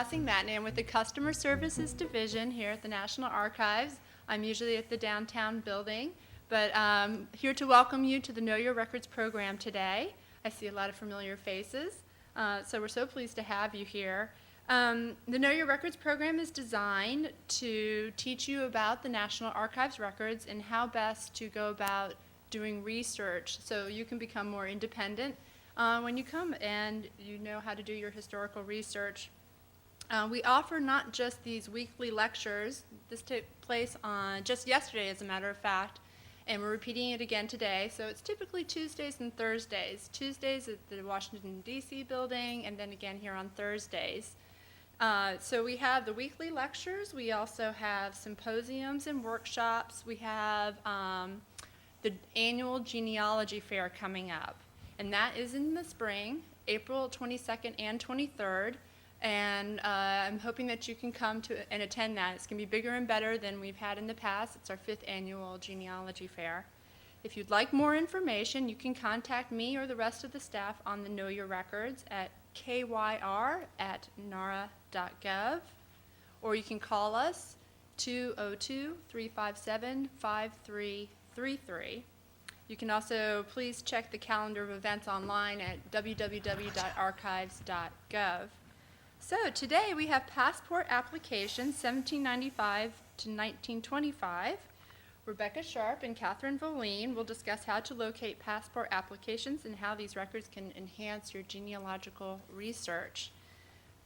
Passing Matinee. I'm with the Customer Services Division here at the National Archives. I'm usually at the downtown building, but here to welcome you to the Know Your Records program today. I see a lot of familiar faces, so we're so pleased to have you here. The Know Your Records program is designed to teach you about the National Archives records and how best to go about doing research so you can become more independent when you come and you know how to do your historical research. We offer not just these weekly lectures. This took place on just yesterday, as a matter of fact, and we're repeating it again today. So it's typically Tuesdays and Thursdays. Tuesdays at the Washington, D.C. building, and then again here on Thursdays. So we have the weekly lectures. We also have symposiums and workshops. We have the annual genealogy fair coming up, and that is in the spring, April 22nd and 23rd. And I'm hoping that you can come to and attend that. It's going to be bigger and better than we've had in the past. It's our 5th annual genealogy fair. If you'd like more information, you can contact me or the rest of the staff on the Know Your Records at kyr@nara.gov, or you can call us 202-357-5333. You can also please check the calendar of events online at www.archives.gov. So today we have passport applications 1795 to 1925. Rebecca Sharp and Katherine Vollen will discuss how to locate passport applications and how these records can enhance your genealogical research.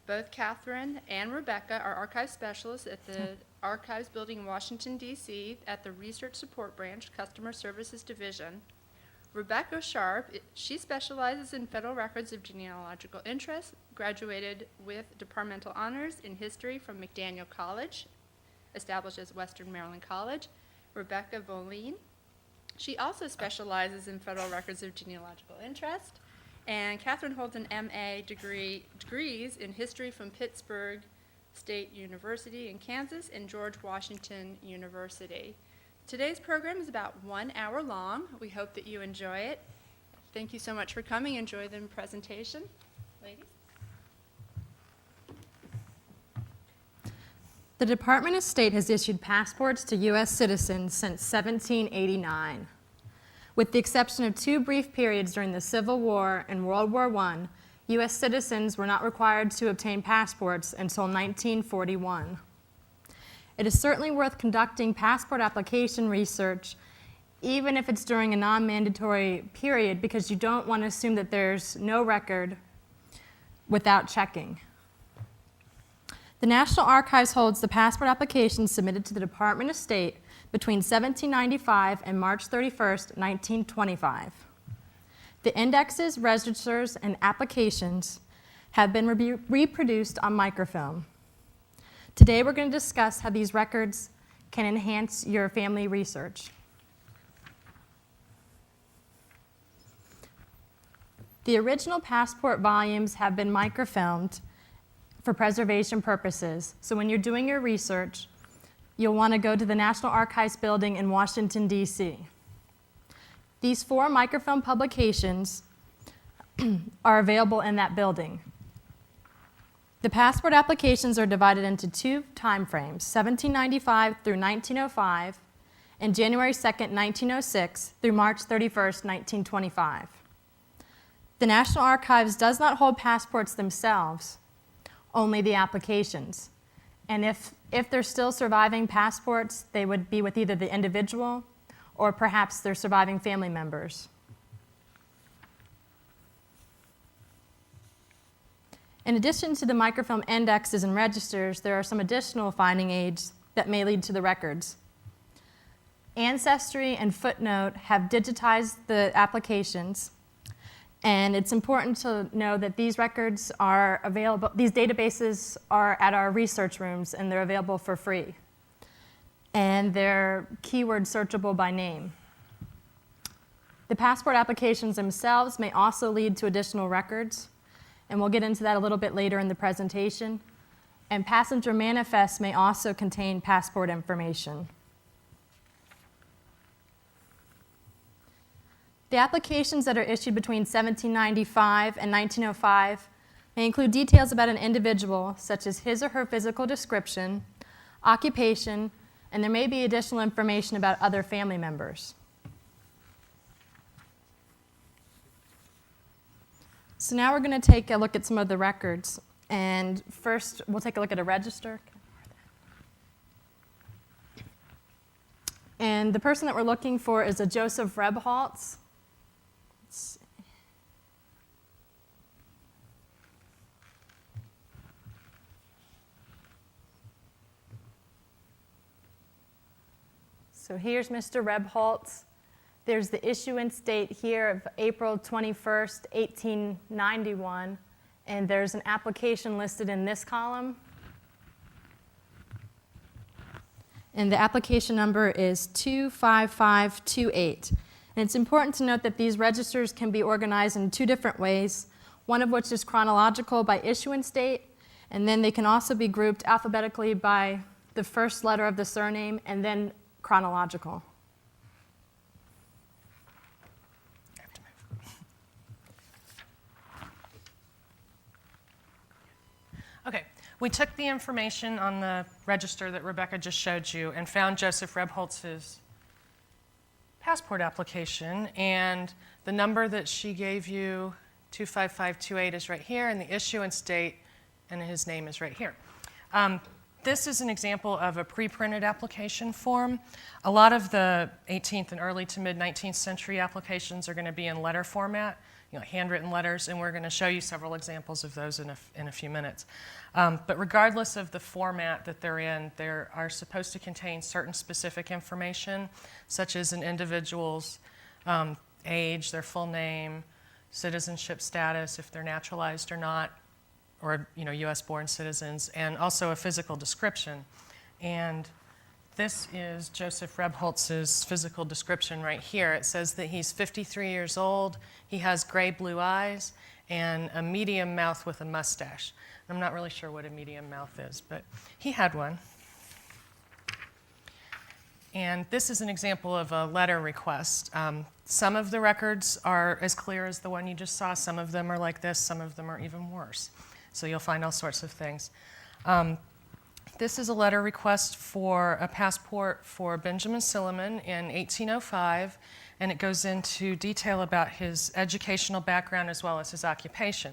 Both Katherine and Rebecca are archive specialists at the Archives Building in Washington, D.C. at the Research Support Branch, Customer Services Division. Rebecca Sharp, she specializes in federal records of genealogical interest, graduated with departmental honors in history from McDaniel College, established as Western Maryland College. Rebecca Vollen, she also specializes in federal records of genealogical interest, and Katherine holds an MA degrees in history from Pittsburgh State University in Kansas and George Washington University. Today's program is about 1 hour long. We hope that you enjoy it. Thank you so much for coming. Enjoy the presentation. Ladies. The Department of State has issued passports to U.S. citizens since 1789. With the exception of 2 brief periods during the Civil War and World War I, U.S. citizens were not required to obtain passports until 1941. It is certainly worth conducting passport application research, even if it's during a non-mandatory period, because you don't want to assume that there's no record without checking. The National Archives holds the passport applications submitted to the Department of State between 1795 and March 31st, 1925. The indexes, registers, and applications have been reproduced on microfilm. Today we're going to discuss how these records can enhance your family research. The original passport volumes have been microfilmed for preservation purposes. So when you're doing your research, you'll want to go to the National Archives building in Washington, D.C. These 4 microfilm publications are available in that building. The passport applications are divided into 2 time frames, 1795 through 1905 and January 2nd, 1906 through March 31st, 1925. The National Archives does not hold passports themselves, only the applications. And if they're still surviving passports, they would be with either the individual or perhaps their surviving family members. In addition to the microfilm indexes and registers, there are some additional finding aids that may lead to the records. Ancestry and Footnote have digitized the applications, and it's important to know that these records are available, these databases are at our research rooms, and they're available for free. And they're keyword searchable by name. The passport applications themselves may also lead to additional records, and we'll get into that a little bit later in the presentation. And passenger manifests may also contain passport information. The applications that are issued between 1795 and 1905 may include details about an individual, such as his or her physical description, occupation, and there may be additional information about other family members. So now we're going to take a look at some of the records. And first, we'll take a look at a register. And the person that we're looking for is a Joseph Rebholz. So here's Mr. Rebholz. There's the issuance date here of April 21st, 1891, and there's an application listed in this column. And the application number is 25528. And it's important to note that these registers can be organized in two different ways, one of which is chronological by issuance date, and then they can also be grouped alphabetically by the first letter of the surname and then chronological. Okay, we took the information on the register that Rebecca just showed you and found Joseph Rebholz's passport application, and the number that she gave you, 25528, is right here, and the issuance date and his name is right here. This is an example of a pre-printed application form. A lot of the 18th and early to mid-19th century applications are going to be in letter format, handwritten letters, and we're going to show you several examples of those in a few minutes. But regardless of the format that they're in, they are supposed to contain certain specific information, such as an individual's age, their full name, citizenship status, if they're naturalized or not, or U.S.-born citizens, and also a physical description. And this is Joseph Rebholz's physical description right here. It says that he's 53 years old, he has gray-blue eyes, and a medium mouth with a mustache. I'm not really sure what a medium mouth is, but he had one. And this is an example of a letter request. Some of the records are as clear as the one you just saw. Some of them are like this. Some of them are even worse. So you'll find all sorts of things. This is a letter request for a passport for Benjamin Silliman in 1805, and it goes into detail about his educational background as well as his occupation.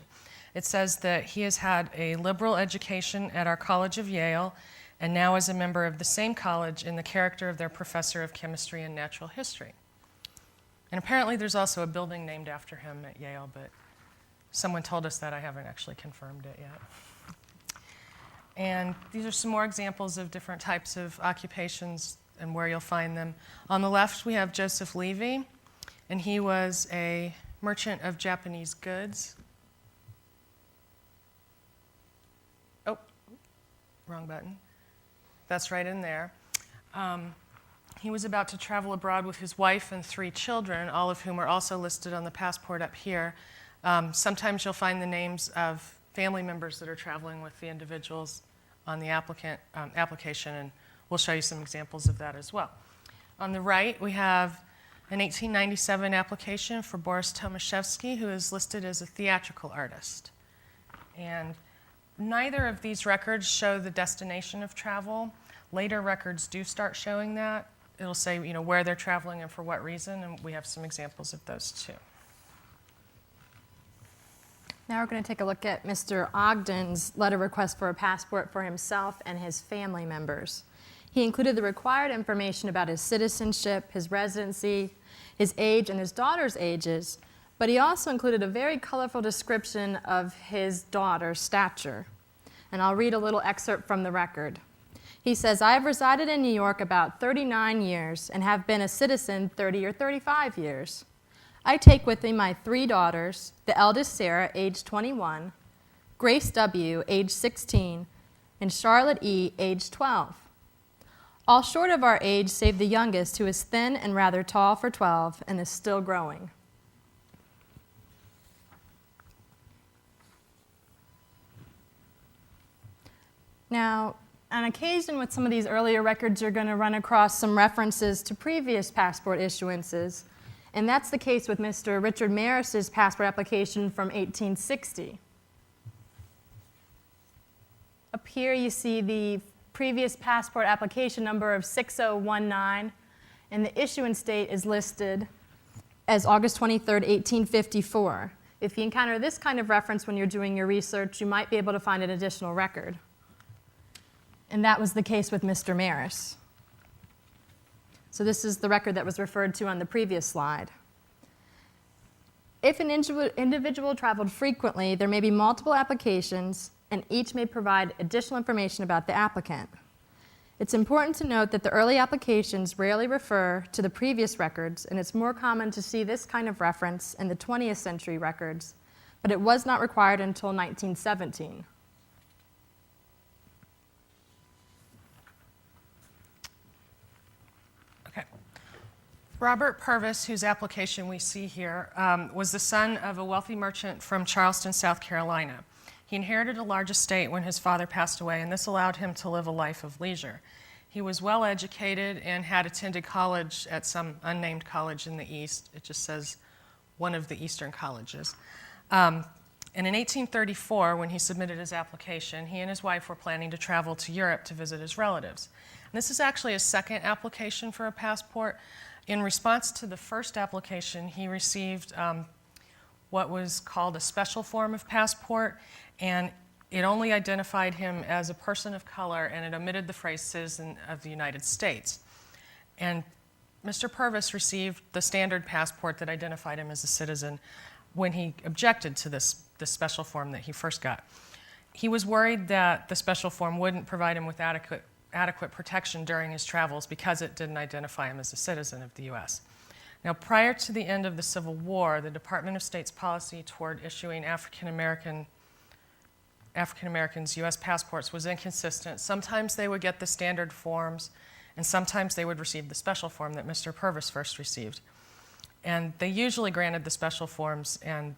It says that he has had a liberal education at our College of Yale and now is a member of the same college in the character of their professor of chemistry and natural history. And apparently there's also a building named after him at Yale, but someone told us that. I haven't actually confirmed it yet. And these are some more examples of different types of occupations and where you'll find them. On the left, we have Joseph Levy, and he was a merchant of Japanese goods. Oh, wrong button. That's right in there. He was about to travel abroad with his wife and 3 children, all of whom are also listed on the passport up here. Sometimes you'll find the names of family members that are traveling with the individuals on the application, and we'll show you some examples of that as well. On the right, we have an 1897 application for Boris Tomaszewski, who is listed as a theatrical artist. And neither of these records show the destination of travel. Later records do start showing that. It'll say, where they're traveling and for what reason, and we have some examples of those too. Now we're going to take a look at Mr. Ogden's letter request for a passport for himself and his family members. He included the required information about his citizenship, his residency, his age, and his daughter's ages, but he also included a very colorful description of his daughter's stature. And I'll read a little excerpt from the record. He says, "I have resided in New York about 39 years and have been a citizen 30 or 35 years. I take with me my 3 daughters, the eldest Sarah, age 21, Grace W., age 16, and Charlotte E., age 12. All short of our age save the youngest, who is thin and rather tall for 12 and is still growing." Now, on occasion with some of these earlier records, you're going to run across some references to previous passport issuances. And that's the case with Mr. Richard Maris's passport application from 1860. Up here you see the previous passport application number of 6019, and the issuance date is listed as August 23rd, 1854. If you encounter this kind of reference when you're doing your research, you might be able to find an additional record. And that was the case with Mr. Maris. So this is the record that was referred to on the previous slide. If an individual traveled frequently, there may be multiple applications, and each may provide additional information about the applicant. It's important to note that the early applications rarely refer to the previous records, and it's more common to see this kind of reference in the 20th century records, but it was not required until 1917. Okay. Robert Purvis, whose application we see here, was the son of a wealthy merchant from Charleston, South Carolina. He inherited a large estate when his father passed away, and this allowed him to live a life of leisure. He was well educated and had attended college at some unnamed college in the East. It just says one of the Eastern colleges. And in 1834, when he submitted his application, he and his wife were planning to travel to Europe to visit his relatives. And this is actually his second application for a passport. In response to the first application, he received what was called a special form of passport, and it only identified him as a person of color, and it omitted the phrase citizen of the United States. And Mr. Purvis received the standard passport that identified him as a citizen when he objected to this special form that he first got. He was worried that the special form wouldn't provide him with adequate protection during his travels because it didn't identify him as a citizen of the U.S. Now, prior to the end of the Civil War, the Department of State's policy toward issuing African Americans U.S. passports was inconsistent. Sometimes they would get the standard forms, and sometimes they would receive the special form that Mr. Purvis first received. And they usually granted the special forms, and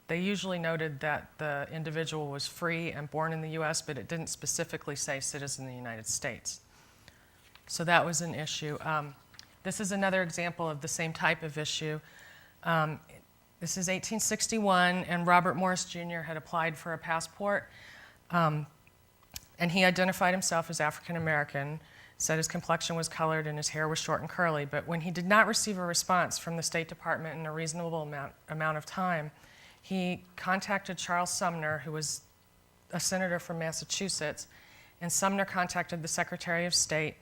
they usually noted that the individual was free and born in the U.S., but it didn't specifically say citizen of the United States. So that was an issue. This is another example of the same type of issue. This is 1861, and Robert Morris Jr. had applied for a passport, and he identified himself as African American, said his complexion was colored and his hair was short and curly. But when he did not receive a response from the State Department in a reasonable amount of time, he contacted Charles Sumner, who was a senator from Massachusetts, and Sumner contacted the Secretary of State.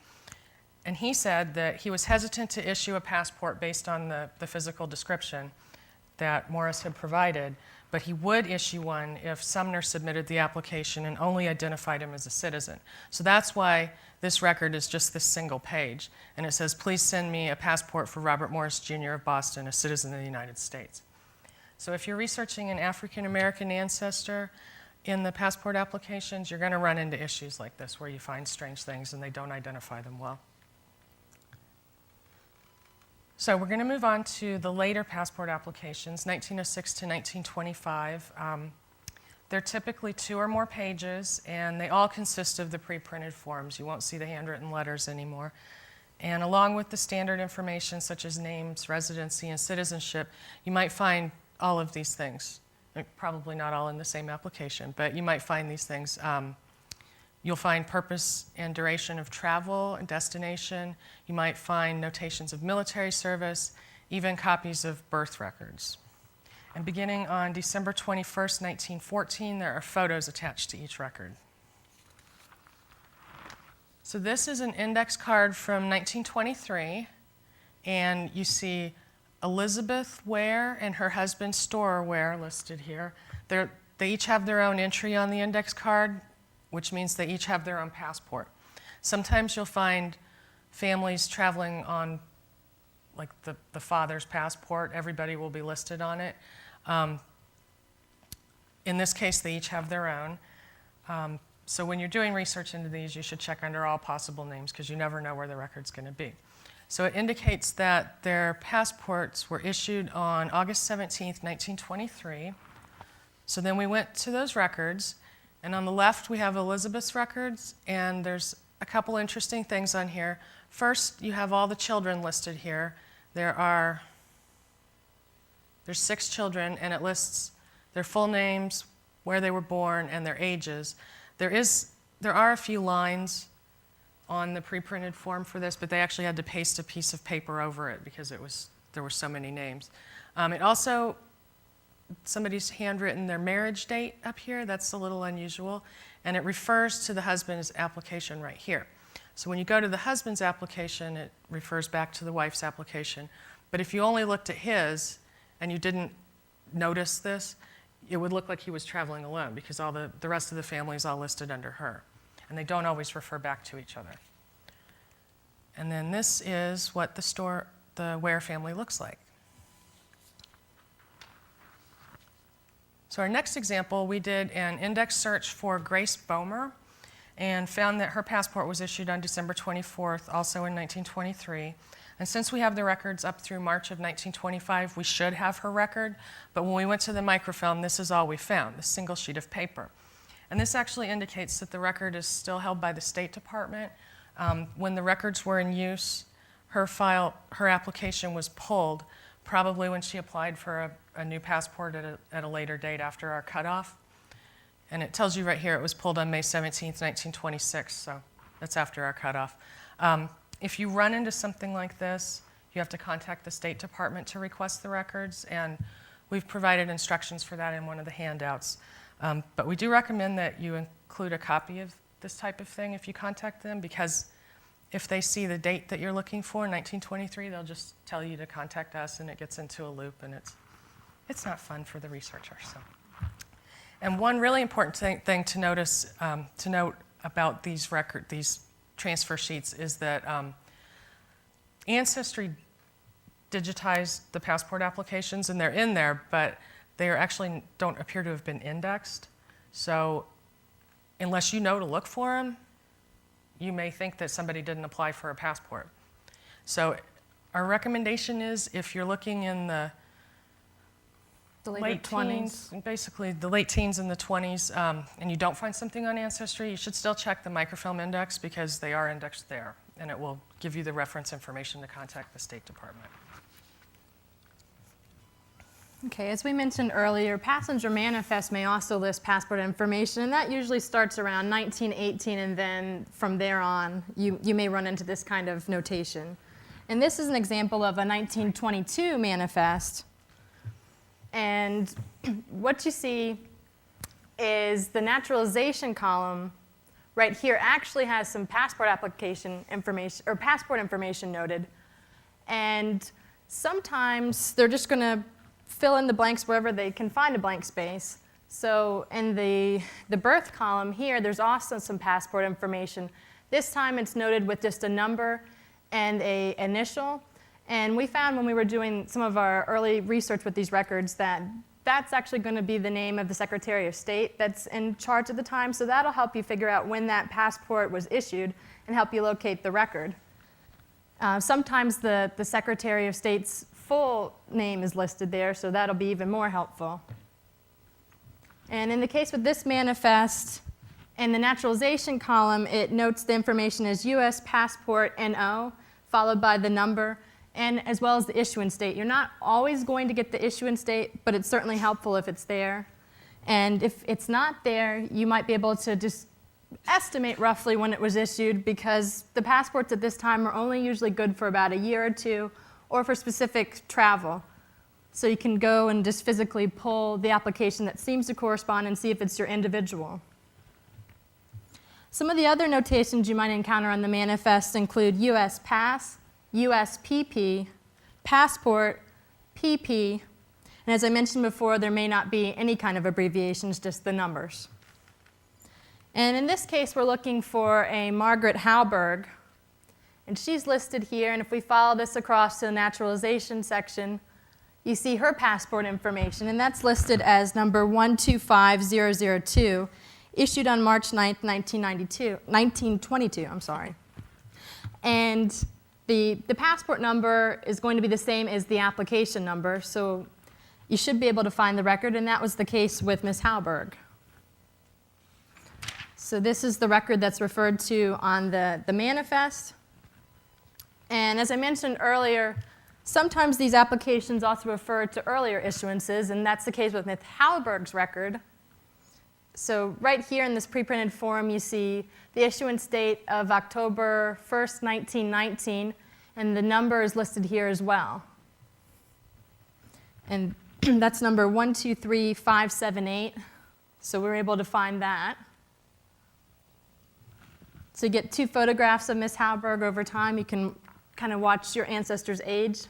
And he said that he was hesitant to issue a passport based on the physical description that Morris had provided, but he would issue one if Sumner submitted the application and only identified him as a citizen. So that's why this record is just this single page. And it says, please send me a passport for Robert Morris Jr. of Boston, a citizen of the United States. So if you're researching an African American ancestor in the passport applications, you're going to run into issues like this where you find strange things and they don't identify them well. So we're going to move on to the later passport applications, 1906 to 1925. They're typically 2 or more pages, and they all consist of the pre-printed forms. You won't see the handwritten letters anymore. And along with the standard information such as names, residency, and citizenship, you might find all of these things. Probably not all in the same application, but you might find these things. You'll find purpose and duration of travel and destination. You might find notations of military service, even copies of birth records. And beginning on December 21st, 1914, there are photos attached to each record. So this is an index card from 1923, and you see Elizabeth Ware and her husband Storer Ware listed here. They each have their own entry on the index card, which means they each have their own passport. Sometimes you'll find families traveling on like the father's passport. Everybody will be listed on it. In this case, they each have their own. So when you're doing research into these, you should check under all possible names because you never know where the record's going to be. So it indicates that their passports were issued on August 17th, 1923. So then we went to those records, and on the left we have Elizabeth's records, and there's a couple interesting things on here. First, you have all the children listed here. There's 6 children, and it lists their full names, where they were born, and their ages. There is there are a few lines on the pre-printed form for this, but they actually had to paste a piece of paper over it because there were so many names. It also, somebody's handwritten their marriage date up here. That's a little unusual. And it refers to the husband's application right here. So when you go to the husband's application, it refers back to the wife's application. But if you only looked at his and you didn't notice this, it would look like he was traveling alone because all the rest of the family is all listed under her. And they don't always refer back to each other. And then this is what the Ware family looks like. So our next example, we did an index search for Grace Bomer and found that her passport was issued on December 24th, also in 1923. And since we have the records up through March of 1925, we should have her record. But when we went to the microfilm, this is all we found, this single sheet of paper. And this actually indicates that the record is still held by the State Department. When the records were in use, her application was pulled, probably when she applied for a new passport at a later date after our cutoff. And it tells you right here it was pulled on May 17th, 1926, so that's after our cutoff. If you run into something like this, you have to contact the State Department to request the records, and we've provided instructions for that in one of the handouts. But we do recommend that you include a copy of this type of thing if you contact them, because if they see the date that you're looking for, 1923, they'll just tell you to contact us, and it gets into a loop, and it's not fun for the researcher. So. And one really important thing to note about these transfer sheets is that Ancestry digitized the passport applications, and they're in there, but they actually don't appear to have been indexed. So unless you know to look for them, you may think that somebody didn't apply for a passport. So our recommendation is if you're looking in the late 20s, basically the late teens and the 20s, and you don't find something on Ancestry, you should still check the microfilm index because they are indexed there, and it will give you the reference information to contact the State Department. Okay, as we mentioned earlier, passenger manifest may also list passport information, and that usually starts around 1918, and then from there on, you may run into this kind of notation. And this is an example of a 1922 manifest. And what you see is the naturalization column right here actually has some passport application information, or passport information noted. And sometimes they're just going to fill in the blanks wherever they can find a blank space. So in the birth column here, there's also some passport information. This time it's noted with just a number and an initial. And we found when we were doing some of our early research with these records that that's actually going to be the name of the Secretary of State that's in charge at the time. So that'll help you figure out when that passport was issued and help you locate the record. Sometimes the Secretary of State's full name is listed there, so that'll be even more helpful. And in the case with this manifest, in the naturalization column, it notes the information as U.S. passport NO, followed by the number, and as well as the issuance date. You're not always going to get the issuance date, but it's certainly helpful if it's there. And if it's not there, you might be able to just estimate roughly when it was issued, because the passports at this time are only usually good for about a year or two, or for specific travel. So you can go and just physically pull the application that seems to correspond and see if it's your individual. Some of the other notations you might encounter on the manifest include U.S. Pass, U.S. PP, Passport, PP, and as I mentioned before, there may not be any kind of abbreviations, just the numbers. And in this case, we're looking for a Margaret Halberg, and she's listed here, and if we follow this across to the naturalization section, you see her passport information, and that's listed as number 125002, issued on March 9th, 1922. And the passport number is going to be the same as the application number, so you should be able to find the record, and that was the case with Ms. Halberg. So this is the record that's referred to on the manifest. And as I mentioned earlier, sometimes these applications also refer to earlier issuances, and that's the case with Ms. Halberg's record. So right here in this pre-printed form, you see the issuance date of October 1st, 1919, and the number is listed here as well. And that's number 123578. So we were able to find that. So you get 2 photographs of Miss Halberg over time. You can kind of watch your ancestor's age.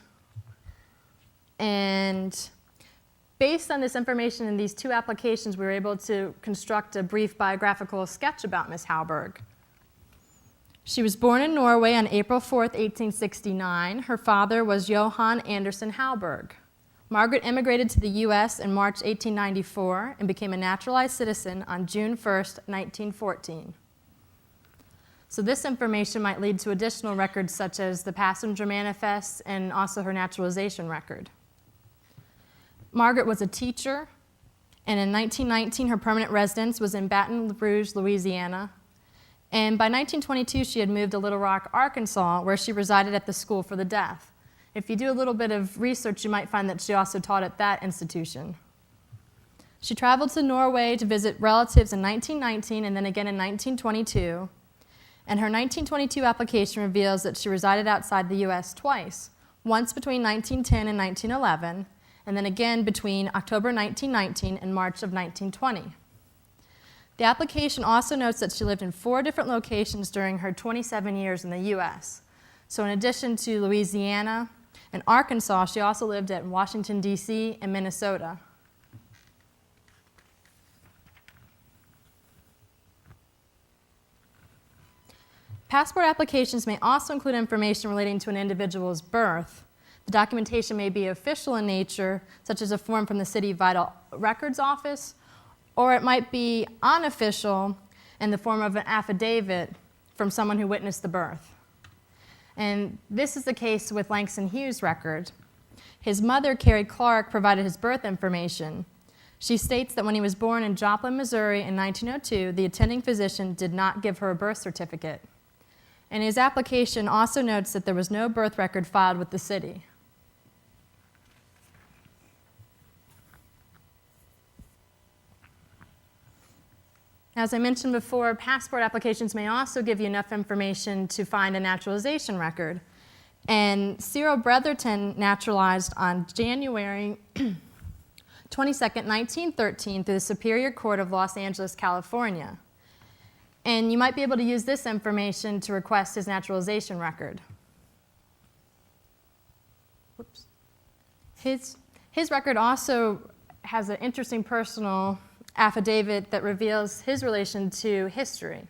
And based on this information in these 2 applications, we were able to construct a brief biographical sketch about Miss Halberg. She was born in Norway on April 4th, 1869. Her father was Johan Andersen Halberg. Margaret immigrated to the U.S. in March 1894 and became a naturalized citizen on June 1st, 1914. So this information might lead to additional records such as the passenger manifest and also her naturalization record. Margaret was a teacher, and in 1919 her permanent residence was in Baton Rouge, Louisiana. And by 1922 she had moved to Little Rock, Arkansas, where she resided at the School for the Deaf. If you do a little bit of research, you might find that she also taught at that institution. She traveled to Norway to visit relatives in 1919 and then again in 1922. And her 1922 application reveals that she resided outside the U.S. twice, once between 1910 and 1911, and then again between October 1919 and March of 1920. The application also notes that she lived in 4 different locations during her 27 years in the U.S. So in addition to Louisiana and Arkansas, she also lived at Washington, D.C. and Minnesota. Passport applications may also include information relating to an individual's birth. The documentation may be official in nature, such as a form from the City Vital Records Office, or it might be unofficial in the form of an affidavit from someone who witnessed the birth. And this is the case with Langston Hughes' record. His mother, Carrie Clark, provided his birth information. She states that when he was born in Joplin, Missouri in 1902, the attending physician did not give her a birth certificate. And his application also notes that there was no birth record filed with the city. As I mentioned before, passport applications may also give you enough information to find a naturalization record. And Cyril Bretherton naturalized on January 22nd, 1913 through the Superior Court of Los Angeles, California. And you might be able to use this information to request his naturalization record. Whoops. His record also has an interesting personal affidavit that reveals his relation to history.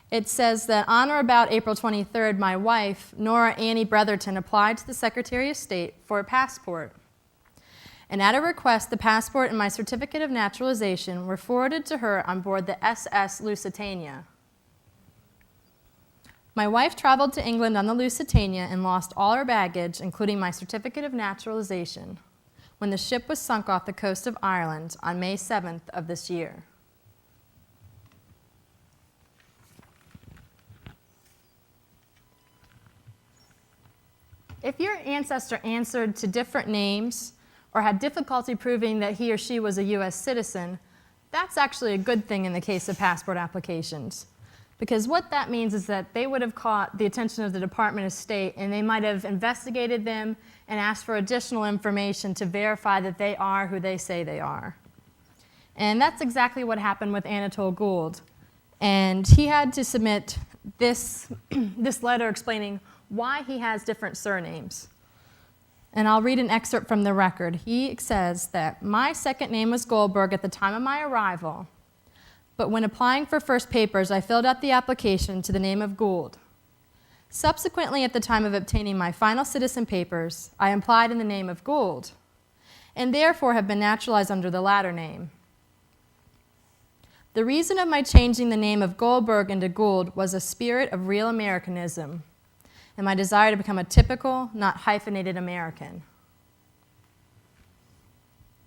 It says that on or about April 23rd, my wife, Nora Annie Bretherton, applied to the Secretary of State for a passport. And at her request, the passport and my certificate of naturalization were forwarded to her on board the SS Lusitania. My wife traveled to England on the Lusitania and lost all her baggage, including my certificate of naturalization, when the ship was sunk off the coast of Ireland on May 7th of this year. If your ancestor answered to different names or had difficulty proving that he or she was a U.S. citizen, that's actually a good thing in the case of passport applications. Because what that means is that they would have caught the attention of the Department of State, and they might have investigated them and asked for additional information to verify that they are who they say they are. And that's exactly what happened with Anatole Gould. And he had to submit this letter explaining why he has different surnames. And I'll read an excerpt from the record. He says that my second name was Goldberg at the time of my arrival, but when applying for first papers, I filled out the application to the name of Gould. Subsequently, at the time of obtaining my final citizen papers, I applied in the name of Gould, and therefore have been naturalized under the latter name. The reason of my changing the name of Goldberg into Gould was a spirit of real Americanism, and my desire to become a typical, not hyphenated American.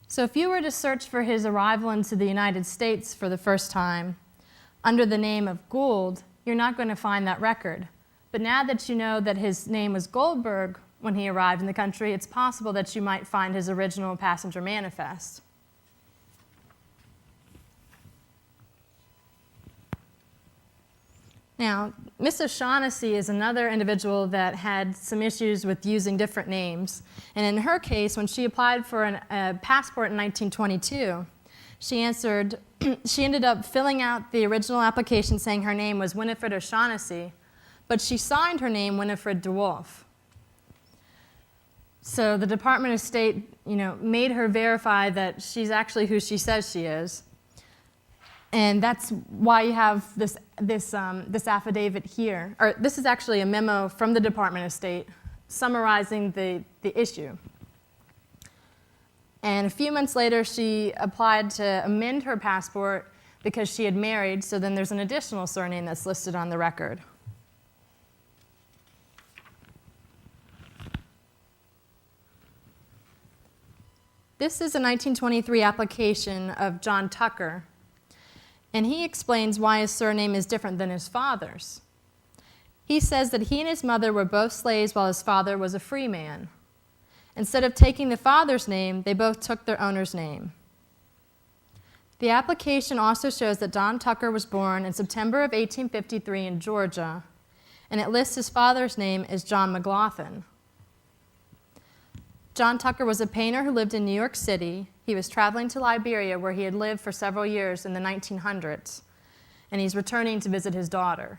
So if you were to search for his arrival into the United States for the first time under the name of Gould, you're not going to find that record. But now that you know that his name was Goldberg when he arrived in the country, it's possible that you might find his original passenger manifest. Now, Miss O'Shaughnessy is another individual that had some issues with using different names. And in her case, when she applied for a passport in 1922, she ended up filling out the original application saying her name was Winifred O'Shaughnessy, but she signed her name Winifred DeWolf. So the Department of State, made her verify that she's actually who she says she is. And that's why you have this affidavit here. Or this is actually a memo from the Department of State summarizing the issue. And a few months later, she applied to amend her passport because she had married, so then there's an additional surname that's listed on the record. This is a 1923 application of John Tucker, and he explains why his surname is different than his father's. He says that he and his mother were both slaves while his father was a free man. Instead of taking the father's name, they both took their owner's name. The application also shows that John Tucker was born in September of 1853 in Georgia, and it lists his father's name as John McLaughlin. John Tucker was a painter who lived in New York City. He was traveling to Liberia, where he had lived for several years in the 1900s, and he's returning to visit his daughter.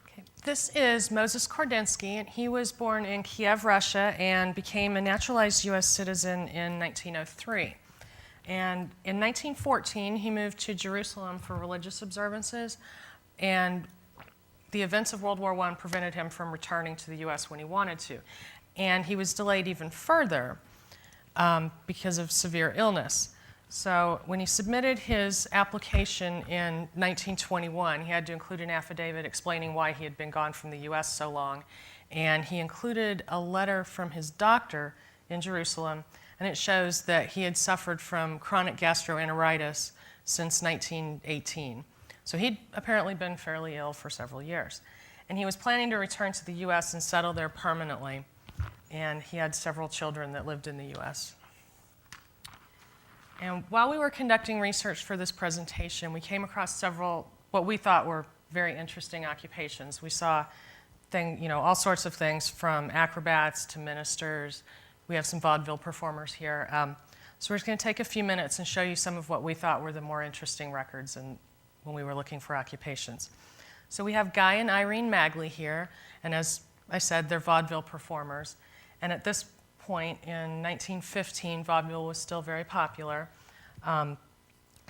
Okay. This is Moses Kordinsky, and he was born in Kiev, Russia, and became a naturalized U.S. citizen in 1903. And in 1914, he moved to Jerusalem for religious observances, and the events of World War I prevented him from returning to the U.S. when he wanted to. And he was delayed even further because of severe illness. So when he submitted his application in 1921, he had to include an affidavit explaining why he had been gone from the U.S. so long. And he included a letter from his doctor in Jerusalem, and it shows that he had suffered from chronic gastroenteritis since 1918. So he'd apparently been fairly ill for several years. And he was planning to return to the U.S. and settle there permanently. And he had several children that lived in the U.S. And while we were conducting research for this presentation, we came across several what we thought were very interesting occupations. We saw all sorts of things from acrobats to ministers. We have some vaudeville performers here. So we're just going to take a few minutes and show you some of what we thought were the more interesting records when we were looking for occupations. So we have Guy and Irene Magley here, and as I said, they're vaudeville performers. And at this point in 1915, vaudeville was still very popular.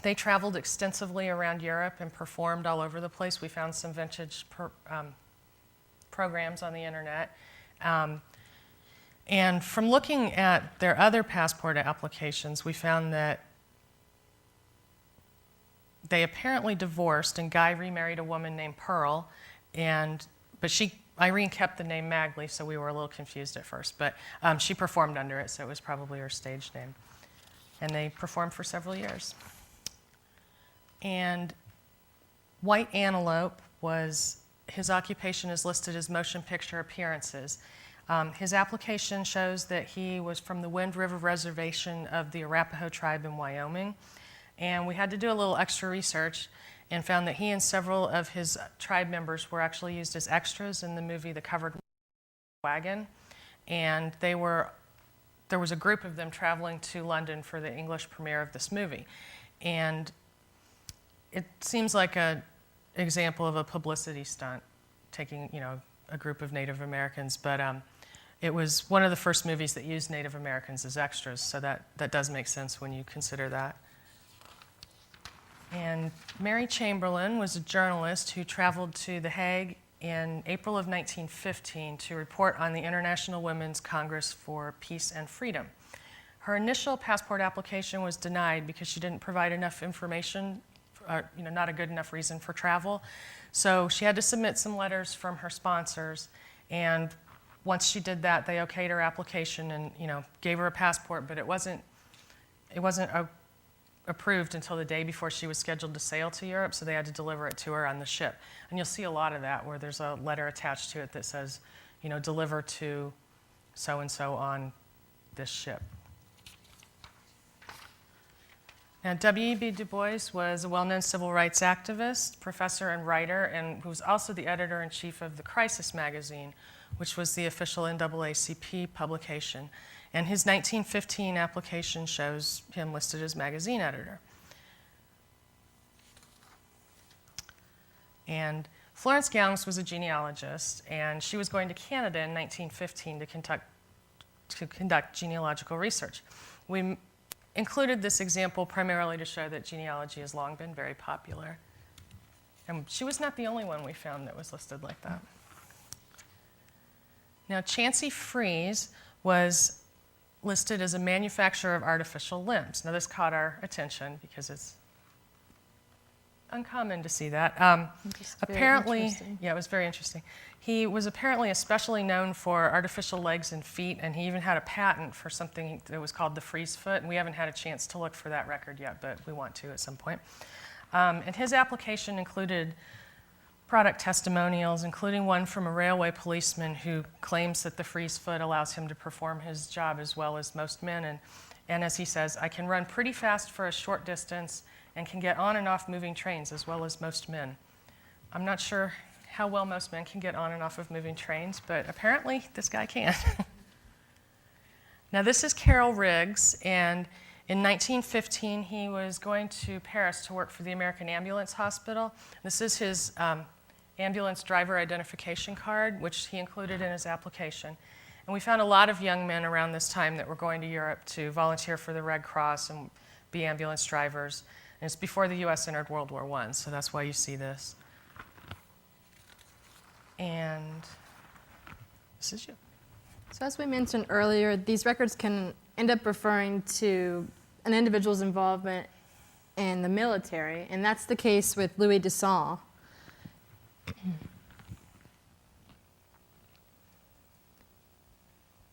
They traveled extensively around Europe and performed all over the place. We found some vintage programs on the internet. And from looking at their other passport applications, we found that they apparently divorced, and Guy remarried a woman named Pearl, but Irene kept the name Magley, so we were a little confused at first. But she performed under it, so it was probably her stage name. And they performed for several years. And White Antelope his occupation is listed as motion picture appearances. His application shows that he was from the Wind River Reservation of the Arapaho tribe in Wyoming. And we had to do a little extra research and found that he and several of his tribe members were actually used as extras in the movie The Covered Wagon. And there was a group of them traveling to London for the English premiere of this movie. And it seems like an example of a publicity stunt, taking a group of Native Americans, but it was one of the first movies that used Native Americans as extras, so that does make sense when you consider that. And Mary Chamberlain was a journalist who traveled to The Hague in April of 1915 to report on the International Women's Congress for Peace and Freedom. Her initial passport application was denied because she didn't provide enough information, not a good enough reason for travel. So she had to submit some letters from her sponsors, and once she did that, they okayed her application and gave her a passport, but it wasn't approved until the day before she was scheduled to sail to Europe, so they had to deliver it to her on the ship. And you'll see a lot of that where there's a letter attached to it that says, deliver to so-and-so on this ship. Now, W.E.B. Du Bois was a well-known civil rights activist, professor, and writer, and who was also the editor-in-chief of the Crisis magazine, which was the official NAACP publication. And his 1915 application shows him listed as magazine editor. And Florence Goungs was a genealogist, and she was going to Canada in 1915 to conduct genealogical research. We included this example primarily to show that genealogy has long been very popular. And she was not the only one we found that was listed like that. Now, Chancey Fries was listed as a manufacturer of artificial limbs. Now, this caught our attention because it's uncommon to see that. Apparently, yeah, it was very interesting. He was apparently especially known for artificial legs and feet, and he even had a patent for something that was called the Fries foot, and we haven't had a chance to look for that record yet, but we want to at some point. And his application included product testimonials, including one from a railway policeman who claims that the Fries foot allows him to perform his job as well as most men. And as he says, I can run pretty fast for a short distance and can get on and off moving trains as well as most men. I'm not sure how well most men can get on and off of moving trains, but apparently this guy can. Now, this is Carroll Riggs, and in 1915, he was going to Paris to work for the American Ambulance Hospital. This is his ambulance driver identification card, which he included in his application. And we found a lot of young men around this time that were going to Europe to volunteer for the Red Cross and be ambulance drivers. And it's before the U.S. entered World War I, so that's why you see this. And this is you. So as we mentioned earlier, these records can end up referring to an individual's involvement in the military, and that's the case with Louis Dessau.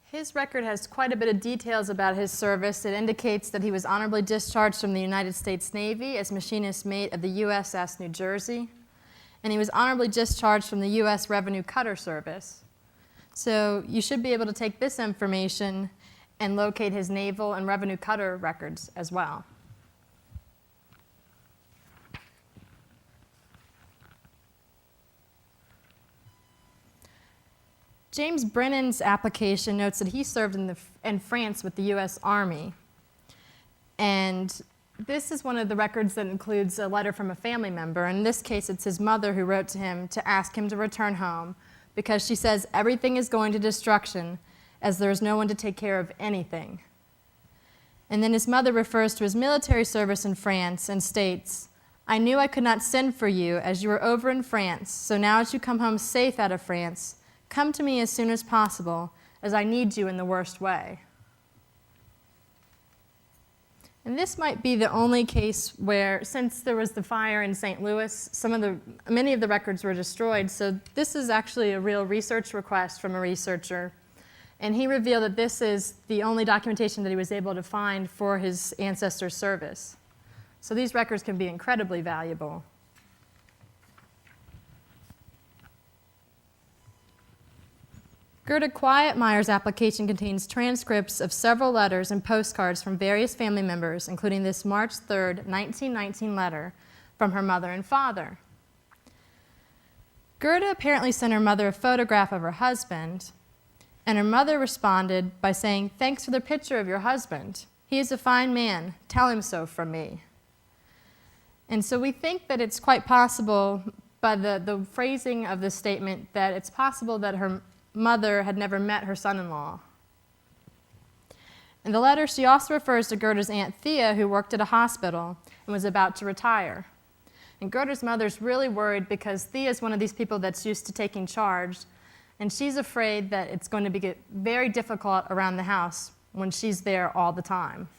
His record has quite a bit of details about his service. It indicates that he was honorably discharged from the United States Navy as machinist mate of the USS New Jersey, and he was honorably discharged from the U.S. Revenue Cutter Service. So you should be able to take this information and locate his naval and revenue cutter records as well. James Brennan's application notes that he served in France with the U.S. Army. And this is one of the records that includes a letter from a family member. In this case, it's his mother who wrote to him to ask him to return home because she says everything is going to destruction as there is no one to take care of anything. And then his mother refers to his military service in France and states, I knew I could not send for you as you were over in France, so now as you come home safe out of France, come to me as soon as possible, as I need you in the worst way. And this might be the only case where, since there was the fire in St. Louis, many of the records were destroyed, so this is actually a real research request from a researcher. And he revealed that this is the only documentation that he was able to find for his ancestor's service. So these records can be incredibly valuable. Gerda Quietmeyer's application contains transcripts of several letters and postcards from various family members, including this March 3rd, 1919 letter from her mother and father. Gerda apparently sent her mother a photograph of her husband, and her mother responded by saying, "Thanks for the picture of your husband. He is a fine man. Tell him so from me." And so we think that it's quite possible, by the phrasing of this statement, that it's possible that her mother had never met her son-in-law. In the letter, she also refers to Gerda's Aunt Thea, who worked at a hospital and was about to retire. And Gerda's mother's really worried because Thea is one of these people that's used to taking charge, and she's afraid that it's going to get very difficult around the house when she's there all the time.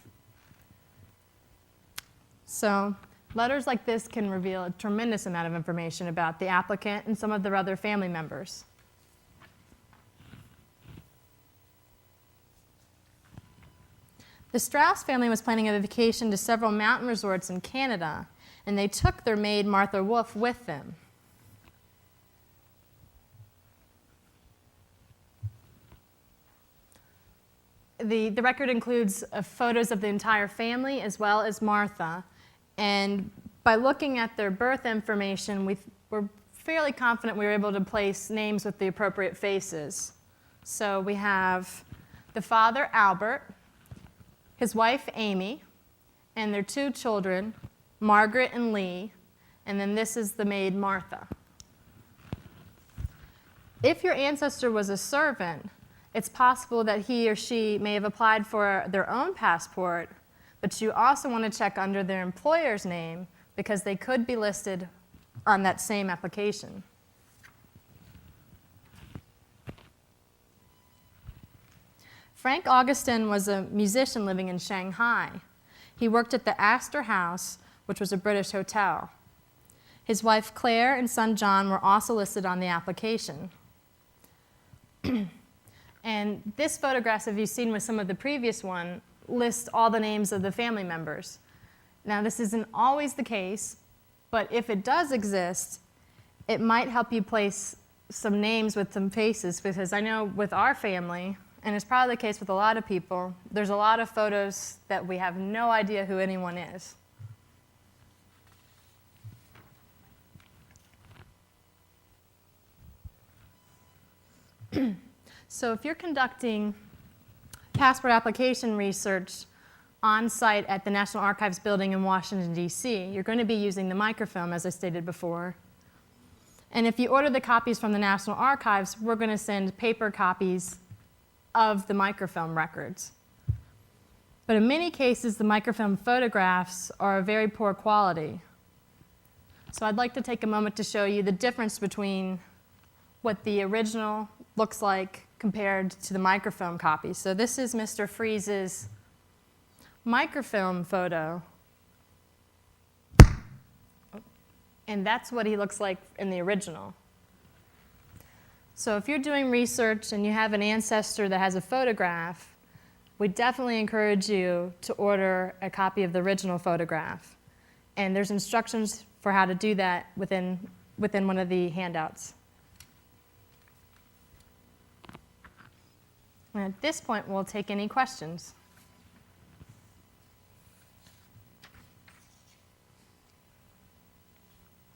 So letters like this can reveal a tremendous amount of information about the applicant and some of their other family members. The Strauss family was planning a vacation to several mountain resorts in Canada, and they took their maid Martha Wolfe with them. The record includes photos of the entire family as well as Martha, And by looking at their birth information, we're fairly confident we were able to place names with the appropriate faces. So we have the father, Albert, his wife, Amy, and their 2 children, Margaret and Lee, and then this is the maid, Martha. If your ancestor was a servant, it's possible that he or she may have applied for their own passport, but you also want to check under their employer's name because they could be listed on that same application. Frank Augustin was a musician living in Shanghai. He worked at the Astor House, which was a British hotel. His wife Claire and son John were also listed on the application. And this photograph, as you've seen with some of the previous one, lists all the names of the family members. Now, this isn't always the case, but if it does exist, it might help you place some names with some faces, because I know with our family, and it's probably the case with a lot of people, there's a lot of photos that we have no idea who anyone is. So if you're conducting passport application research on site at the National Archives building in Washington, D.C., you're going to be using the microfilm, as I stated before. And if you order the copies from the National Archives, we're going to send paper copies of the microfilm records. But in many cases, the microfilm photographs are of very poor quality. So I'd like to take a moment to show you the difference between what the original looks like compared to the microfilm copy. So this is Mr. Freeze's microfilm photo. And that's what he looks like in the original. So if you're doing research and you have an ancestor that has a photograph, we definitely encourage you to order a copy of the original photograph. And there's instructions for how to do that within one of the handouts. And at this point, we'll take any questions.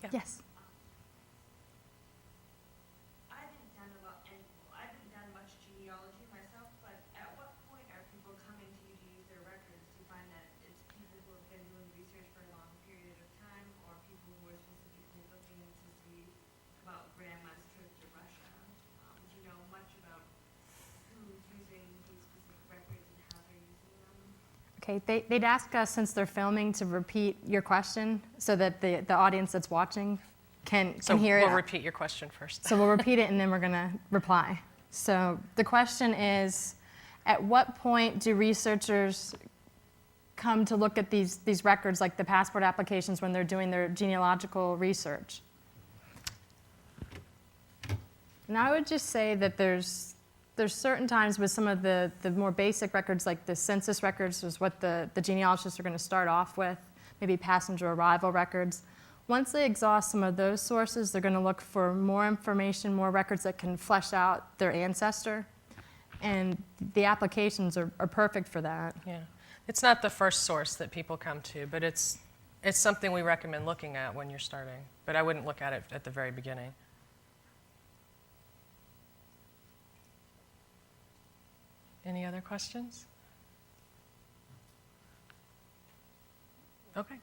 Yeah. Yes. I haven't done much genealogy myself, but at what point are people coming to you to use their records? Do you find that it's people who have been doing research for a long period of time, or people who are specifically looking to see about grandma's trip to Russia? Do you know much about who's using these specific records and how they're using them? Okay, they'd ask us, since they're filming, to repeat your question so that the audience that's watching can hear it. So we'll repeat your question first. So we'll repeat it and then we're going to reply. So the question is, at what point do researchers come to look at these records, like the passport applications, when they're doing their genealogical research? And I would just say that there's certain times with some of the more basic records, like the census records is what the genealogists are going to start off with, maybe passenger arrival records. Once they exhaust some of those sources, they're going to look for more information, more records that can flesh out their ancestor. And the applications are perfect for that. Yeah. It's not the first source that people come to, but it's something we recommend looking at when you're starting. But I wouldn't look at it at the very beginning. Any other questions? Okay.